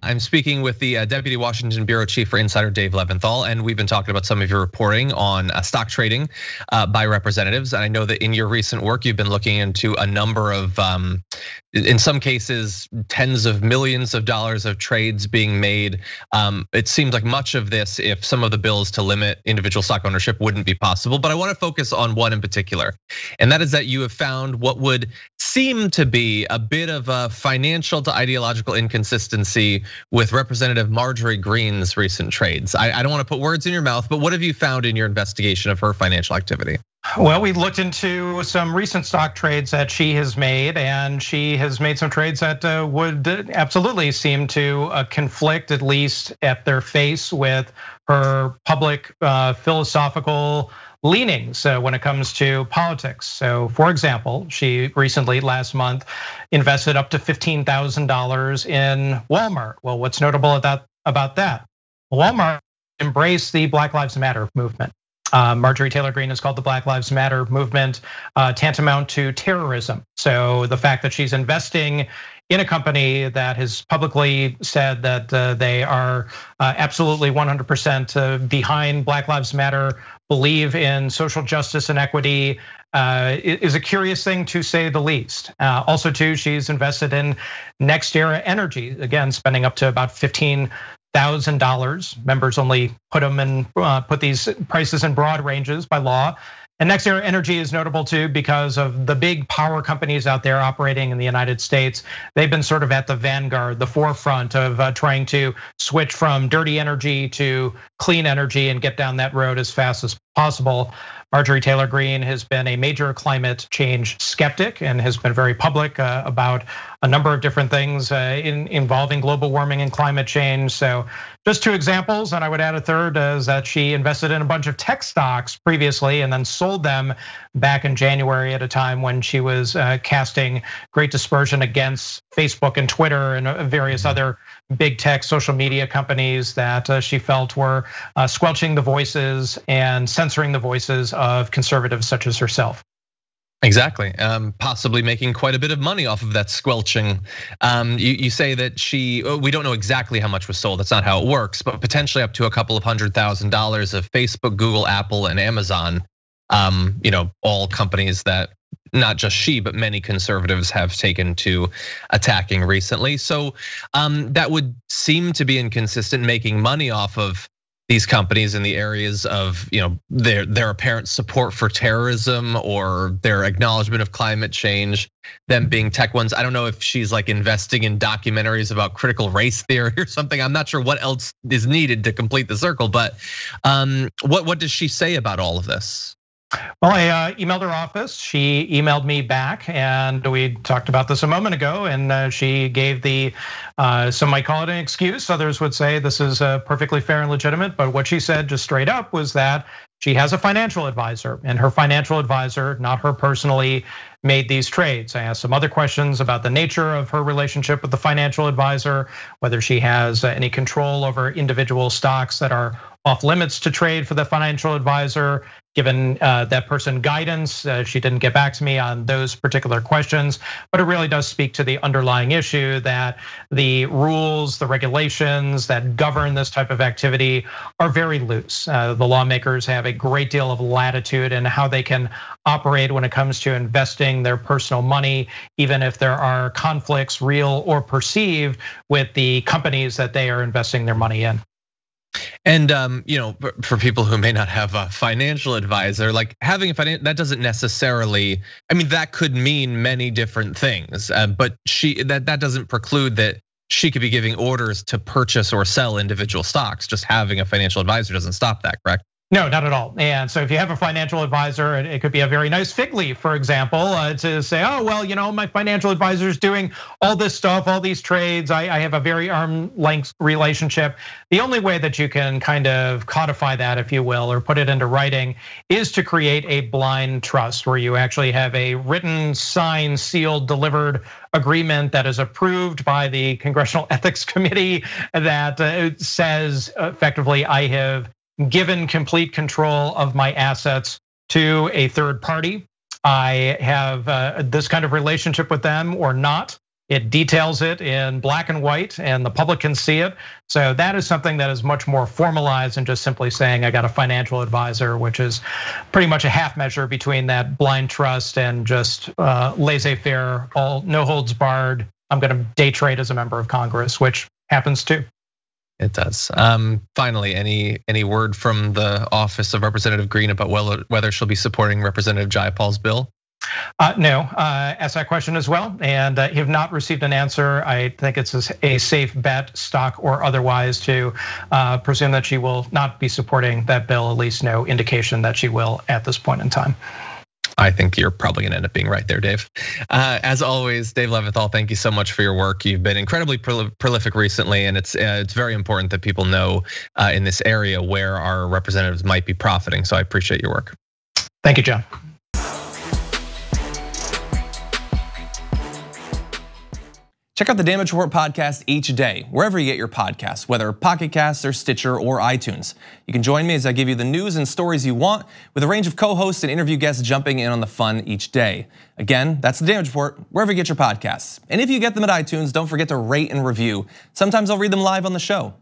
I'm speaking with the Deputy Washington Bureau Chief for Insider, Dave Levinthal, and we've been talking about some of your reporting on stock trading by representatives. And I know that in your recent work, you've been looking into a number of, in some cases, tens of millions of dollars of trades being made. It seems like much of this, if some of the bills to limit individual stock ownership wouldn't be possible, but I want to focus on one in particular. And that is that you have found what would seem to be a bit of a financial to ideological inconsistency with Representative Marjorie Greene's recent trades. I don't want to put words in your mouth, but what have you found in your investigation of her financial activity? Well, we looked into some recent stock trades that she has made, and she has made some trades that would absolutely seem to conflict, at least at their face, with her public philosophical leanings when it comes to politics. So, for example, she recently, last month, invested up to $15,000 in Walmart. Well, what's notable about that? Walmart embraced the Black Lives Matter movement. Marjorie Taylor Greene has called the Black Lives Matter movement tantamount to terrorism. So the fact that she's investing in a company that has publicly said that they are absolutely 100% behind Black Lives Matter, believe in social justice and equity, is a curious thing to say the least. Also too, she's invested in Next Era Energy, again, spending up to about $15,000. Members only put these prices in broad ranges by law. And Next Era Energy is notable too because of the big power companies out there operating in the United States. They've been sort of at the vanguard, the forefront of trying to switch from dirty energy to clean energy and get down that road as fast as possible. Marjorie Taylor Greene has been a major climate change skeptic and has been very public about a number of different things involving global warming and climate change. So just two examples, and I would add a third, is that she invested in a bunch of tech stocks previously and then sold them back in January at a time when she was casting great dispersion against Facebook and Twitter and various other big tech social media companies that she felt were squelching the voices and censoring the voices of conservatives such as herself. Exactly, possibly making quite a bit of money off of that squelching. You say that we don't know exactly how much was sold. That's not how it works, but potentially up to a couple of $100,000 of Facebook, Google, Apple, and Amazon. All companies that not just she, but many conservatives have taken to attacking recently. So that would seem to be inconsistent, making money off of these companies in the areas of their apparent support for terrorism or their acknowledgement of climate change, them being tech ones. I don't know if she's like investing in documentaries about critical race theory or something. I'm not sure what else is needed to complete the circle, but what does she say about all of this? Well, I emailed her office. She emailed me back, and we talked about this a moment ago. And she gave some might call it an excuse. Others would say this is perfectly fair and legitimate. But what she said just straight up was that she has a financial advisor, and her financial advisor, not her personally, made these trades. I asked some other questions about the nature of her relationship with the financial advisor, whether she has any control over individual stocks that are off limits to trade for the financial advisor. Given that person guidance, she didn't get back to me on those particular questions, but it really does speak to the underlying issue that the rules, the regulations that govern this type of activity are very loose. The lawmakers have a great deal of latitude in how they can operate when it comes to investing their personal money, even if there are conflicts, real or perceived, with the companies that they are investing their money in. And for people who may not have a financial advisor, like having that doesn't necessarily, that could mean many different things. But that doesn't preclude that she could be giving orders to purchase or sell individual stocks. Just having a financial advisor doesn't stop that, correct? No, not at all. And so if you have a financial advisor, it could be a very nice fig leaf, for example, to say, oh, well, my financial advisor is doing all this stuff, all these trades. I have a very arm's length relationship. The only way that you can kind of codify that, if you will, or put it into writing is to create a blind trust where you actually have a written, signed, sealed, delivered agreement that is approved by the Congressional Ethics Committee that says effectively, I have given complete control of my assets to a third party. I have this kind of relationship with them or not. It details it in black and white, and the public can see it. So that is something that is much more formalized than just simply saying I got a financial advisor, which is pretty much a half measure between that blind trust and just laissez-faire, all no holds barred. I'm going to day trade as a member of Congress, which happens too. It does. Finally, any word from the office of Representative Greene about whether she'll be supporting Representative Jayapal's bill? No, asked that question as well, and have not received an answer. I think it's a safe bet, stock or otherwise, to presume that she will not be supporting that bill. At least no indication that she will at this point in time. I think you're probably gonna end up being right there, Dave. As always, Dave Levinthal, thank you so much for your work. You've been incredibly prolific recently, and it's very important that people know in this area where our representatives might be profiting. So I appreciate your work. Thank you, John. Check out the Damage Report podcast each day, wherever you get your podcasts, whether Pocket Casts or Stitcher or iTunes. You can join me as I give you the news and stories you want, with a range of co-hosts and interview guests jumping in on the fun each day. Again, that's the Damage Report, wherever you get your podcasts. And if you get them at iTunes, don't forget to rate and review. Sometimes I'll read them live on the show.